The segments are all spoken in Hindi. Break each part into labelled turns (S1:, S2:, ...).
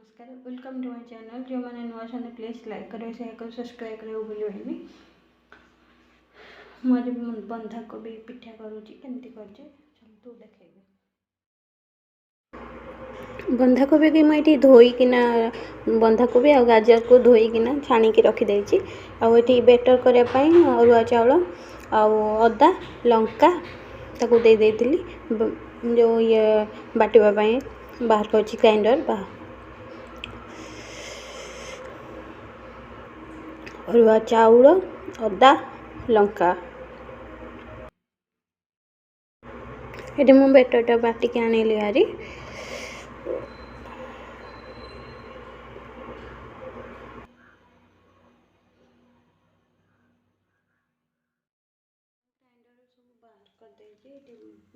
S1: नमस्कार वेलकम टू माय चैनल जो मैंने नुआ चैनल प्लीज लाइक करें शेयर करें सब्सक्राइब करें भूलिए मुझे बंधा कोबी पिठा करुँची केमती कर तू देखेबी बंधा कोबी की मुझे धोईकिना बंधा कोबी आ गाजर को धोईकिना छाणिकी रखीदे आठी बेटर करने अरुआ चाउल आदा लंका ताकू दे देती जो ये बाटिवाई बाहर कर ग्राइंडर अरुआ चाउल अदा लंका ये मु बेटरटा बाटिक आनिली हारी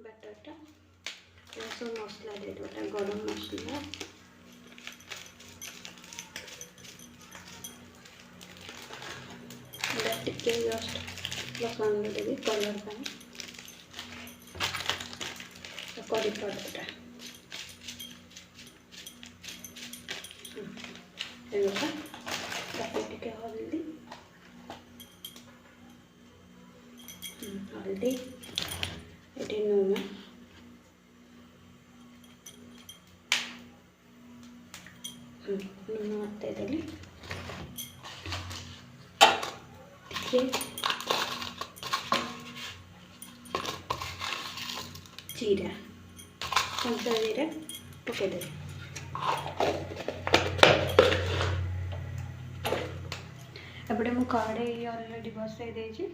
S1: बैटरटा सब मसला दे गरम मसला टिके जस्ट लकांड देवी कलर करी पाउडरटा टिके हल्दी हल्दी ये नून नून हत्तेदेली जीरा कंचा जीरा पकईदे एपटे मु कड़े अलरेडी बसई देछि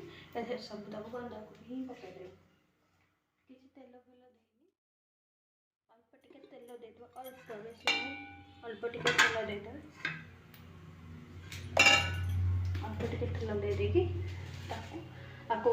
S1: सब तक बंधा कोबी ही पकईदे किसी तेल फेल देनी अल्प टिके तेल देदो अल्प बेसी अल्प टिके तेल देदो अल्प टिके तेल दे देगी आपको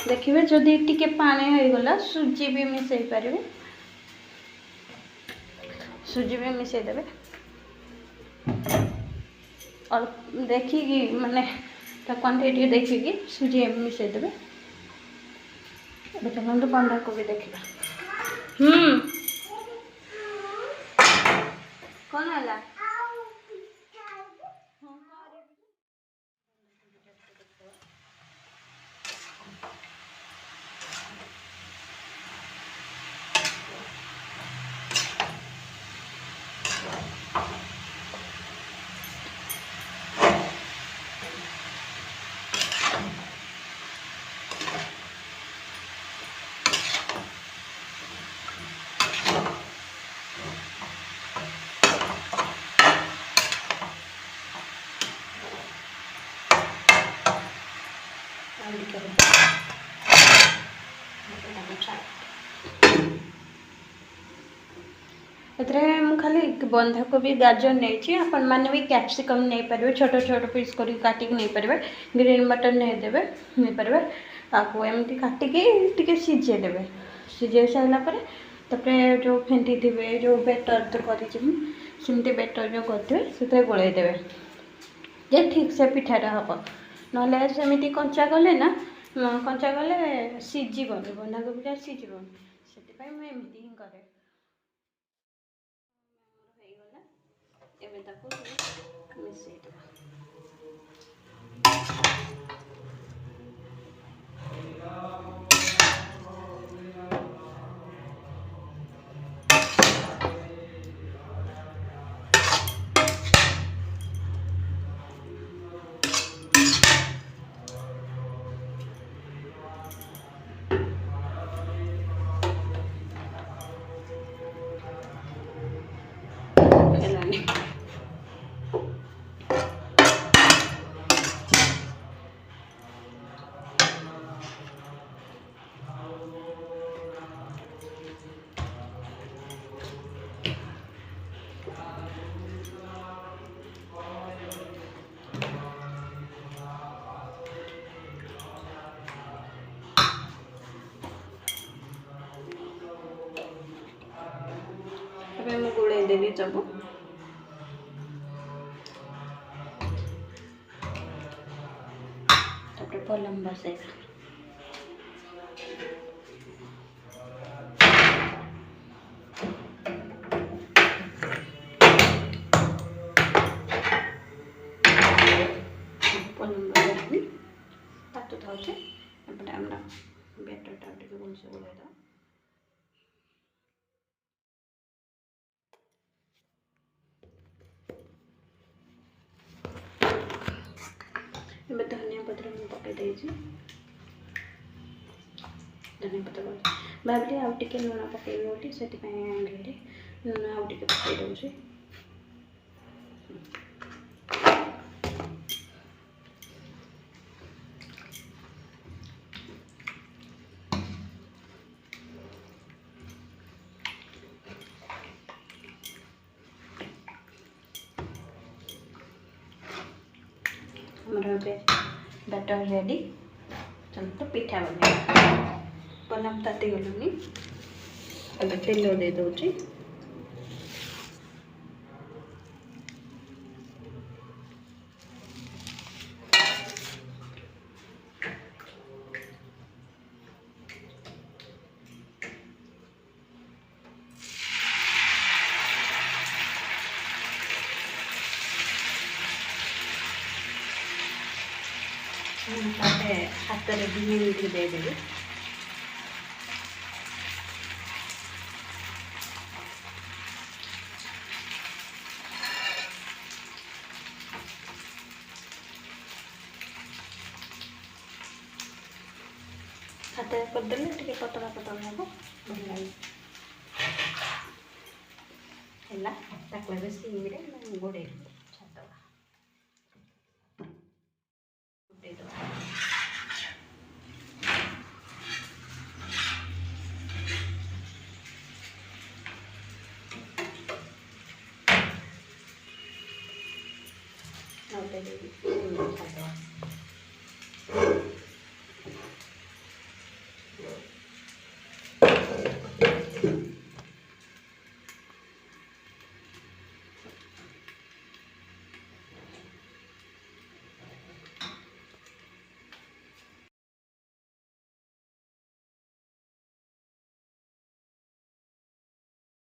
S1: देखिए जदि टिके पानी हो गला सुजी भी मिसई पारे सुजी भी मिसई देवे और देखिए माने क्वांटिटी देखिए सुजी मिसई देवे चलते बंधा कोबी देखा कौन है खाली बंधा कोबी गाजर नहीं आपण मैंने भी कैप्सिकम नहीं पारे छोट छोट पीस कर काटिक नहीं पारे ग्रीन मटर नहीं देवे नहीं पारे आपको एमती काटिकी सीझे देवे सीझे सारापर जो फेंटी थे जो बेटर तो करमती बेटर जो करते से गोल देवे जे ठीक से पिठाटा हम ना सेमती कंचा गले ना कंचा गले सीझबनी बंधा कोबीटा सीझबनी से मुझे ही करे मिसई ହେଲାନି। ଏବେ ମୁଁ ଗୋଳେଇ ଦେବି ସବୁ। ତାପରେ ପଲମ ବସେଇବା। ପଲମ ବସେଇକି ତାତୁ ଥାଉଛି। ଏପଟେ ଆମର ବ୍ୟାଟରଟା ଟିକେ ଭଲସେ ଗୋଳେଇଦେବା। ଏବେ ଧନିଆ ପତ୍ର ମୁଁ ପକାଇ ଦେଇଛି। ଧନିଆ ପତ୍ର ଭାବିଲି ଆଉ ଟିକେ ଲୁଣ ପକାଇବି ବୋଲି, ସେଥିପାଇଁ ଆଣିଲି ଲୁଣ ଆଉ ଟିକେ ପକାଇ ଦେଉଛି। ଆମର ଏବେ ବ୍ୟାଟର ରେଡ଼ି। ଚାଲନ୍ତୁ ପିଠା ବନେଇବା। ପଲମ ତାତି ଗଲୁନି, ଏବେ ତେଲ ଦେଇ ଦେଉଛି। ତାପରେ ହାତରେ ଘି ଟିକେ ଦେଇଦେବି। ହାତରେ କରିଦେଲେ ଟିକେ ପତଳା ପତଳା ହେବ, ଭଲ ଲାଗେ। ହେଲା, ତାକୁ ଏବେ ସିଙ୍ଗରେ ଘୋଡ଼େଇ ଛାଡ଼ିଦେବା। ଘୋଡ଼େଇଦେବା। ଛାଡ଼ିଦେବା।